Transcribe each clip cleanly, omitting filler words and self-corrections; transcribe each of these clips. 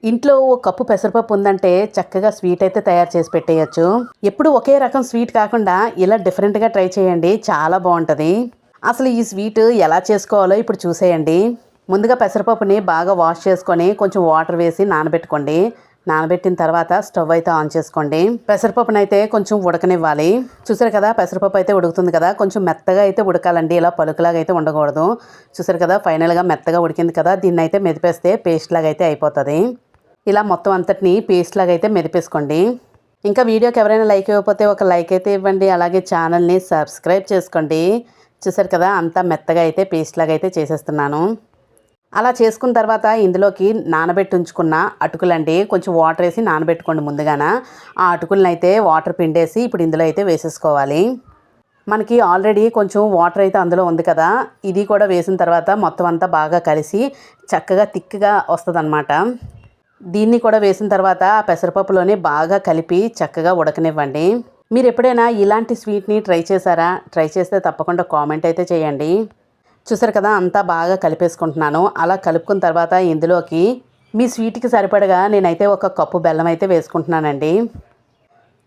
ఇంట్లో ఓ కప్పు పెసరపప్పు ఉందంటే చక్కగా స్వీట్ అయితే తయారు చేసి పెట్టేయచ్చు. ఎప్పుడు ఒకే రకం స్వీట్ కాకుండా ఇలా డిఫరెంట్గా ట్రై చేయండి, చాలా బాగుంటుంది. అసలు ఈ స్వీట్ ఎలా చేసుకోవాలో ఇప్పుడు చూసేయండి. ముందుగా పెసరపప్పుని బాగా వాష్ చేసుకొని కొంచెం వాటర్ వేసి నానబెట్టుకోండి. నానబెట్టిన తర్వాత స్టవ్ అయితే ఆన్ చేసుకోండి. పెసరపప్పుని అయితే కొంచెం ఉడకనివ్వాలి. చూసారు కదా, పెసరపప్పు అయితే ఉడుకుతుంది కదా, కొంచెం మెత్తగా అయితే ఉడకాలండి, ఇలా పలుకులాగా అయితే ఉండకూడదు. చూసారు కదా, ఫైనల్గా మెత్తగా ఉడికింది కదా, దీన్ని అయితే మెదిపేస్తే పేస్ట్ లాగా అయితే అయిపోతుంది. ఇలా మొత్తం అంతటిని పేస్ట్ లాగా అయితే మెదిపేసుకోండి. ఇంకా వీడియోకి ఎవరైనా లైక్ ఇవ్వకపోతే ఒక లైక్ అయితే ఇవ్వండి, అలాగే ఛానల్ని సబ్స్క్రైబ్ చేసుకోండి. చూసారు కదా, అంతా మెత్తగా అయితే పేస్ట్ లాగా అయితే చేసేస్తున్నాను. అలా చేసుకున్న తర్వాత ఇందులోకి నానబెట్టి ఉంచుకున్న అటుకులండి, కొంచెం వాటర్ వేసి నానబెట్టుకోండి ముందుగాన. ఆ అటుకులను అయితే వాటర్ పిండేసి ఇప్పుడు ఇందులో అయితే వేసేసుకోవాలి. మనకి ఆల్రెడీ కొంచెం వాటర్ అయితే అందులో ఉంది కదా, ఇది కూడా వేసిన తర్వాత మొత్తం అంతా బాగా కలిసి చక్కగా థిక్గా వస్తుందన్నమాట. దీన్ని కూడా వేసిన తర్వాత ఆ పెసరపప్పులోనే బాగా కలిపి చక్కగా ఉడకనివ్వండి. మీరు ఎప్పుడైనా ఇలాంటి స్వీట్ని ట్రై చేశారా? ట్రై చేస్తే తప్పకుండా కామెంట్ అయితే చేయండి. చూసారు కదా, అంతా బాగా కలిపేసుకుంటున్నాను. అలా కలుపుకున్న తర్వాత ఇందులోకి మీ స్వీట్కి సరిపడగా నేనైతే ఒక కప్పు బెల్లం అయితే వేసుకుంటున్నానండి.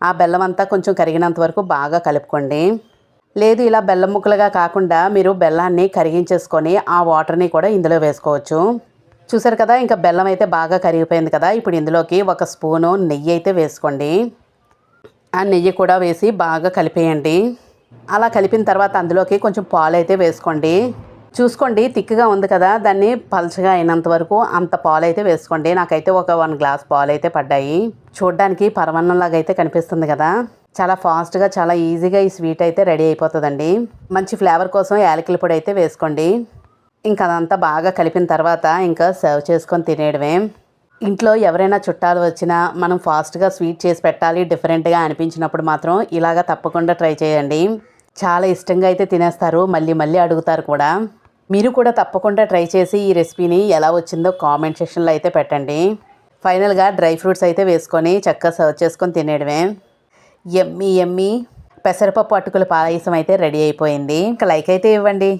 ఆ బెల్లం అంతా కొంచెం కరిగినంత వరకు బాగా కలుపుకోండి. లేదు, ఇలా బెల్లం ముక్కలుగా కాకుండా మీరు బెల్లాన్ని కరిగించేసుకొని ఆ వాటర్ని కూడా ఇందులో వేసుకోవచ్చు. చూసారు కదా, ఇంకా బెల్లం అయితే బాగా కరిగిపోయింది కదా, ఇప్పుడు ఇందులోకి ఒక స్పూను నెయ్యి అయితే వేసుకోండి. ఆ నెయ్యి కూడా వేసి బాగా కలిపేయండి. అలా కలిపిన తర్వాత అందులోకి కొంచెం పాలు అయితే వేసుకోండి. చూసుకోండి, తిక్కుగా ఉంది కదా, దాన్ని పల్చగా అయినంత వరకు అంత పాలు అయితే వేసుకోండి. నాకైతే ఒక 1 గ్లాస్ పాలు అయితే పడ్డాయి. చూడడానికి పరమాన్నంలాగా అయితే కనిపిస్తుంది కదా. చాలా ఫాస్ట్గా, చాలా ఈజీగా ఈ స్వీట్ అయితే రెడీ అయిపోతుందండి. మంచి ఫ్లేవర్ కోసం యాలకుల పొడి అయితే వేసుకోండి. ఇంకా అదంతా బాగా కలిపిన తర్వాత ఇంకా సర్వ్ చేసుకొని తినేయడమే. ఇంట్లో ఎవరైనా చుట్టాలు వచ్చినా మనం ఫాస్ట్గా స్వీట్ చేసి పెట్టాలి, డిఫరెంట్గా అనిపించినప్పుడు మాత్రం ఇలాగ తప్పకుండా ట్రై చేయండి. చాలా ఇష్టంగా అయితే తినేస్తారు, మళ్ళీ మళ్ళీ అడుగుతారు కూడా. మీరు కూడా తప్పకుండా ట్రై చేసి ఈ రెసిపీని ఎలా వచ్చిందో కామెంట్ సెక్షన్లో అయితే పెట్టండి. ఫైనల్గా డ్రై ఫ్రూట్స్ అయితే వేసుకొని చక్కగా సర్వ్ చేసుకొని తినేయడమే. ఎమ్మీ ఎమ్మీ పెసరపప్పు అటుకుల పాయసం అయితే రెడీ అయిపోయింది. ఇంకా లైక్ అయితే ఇవ్వండి.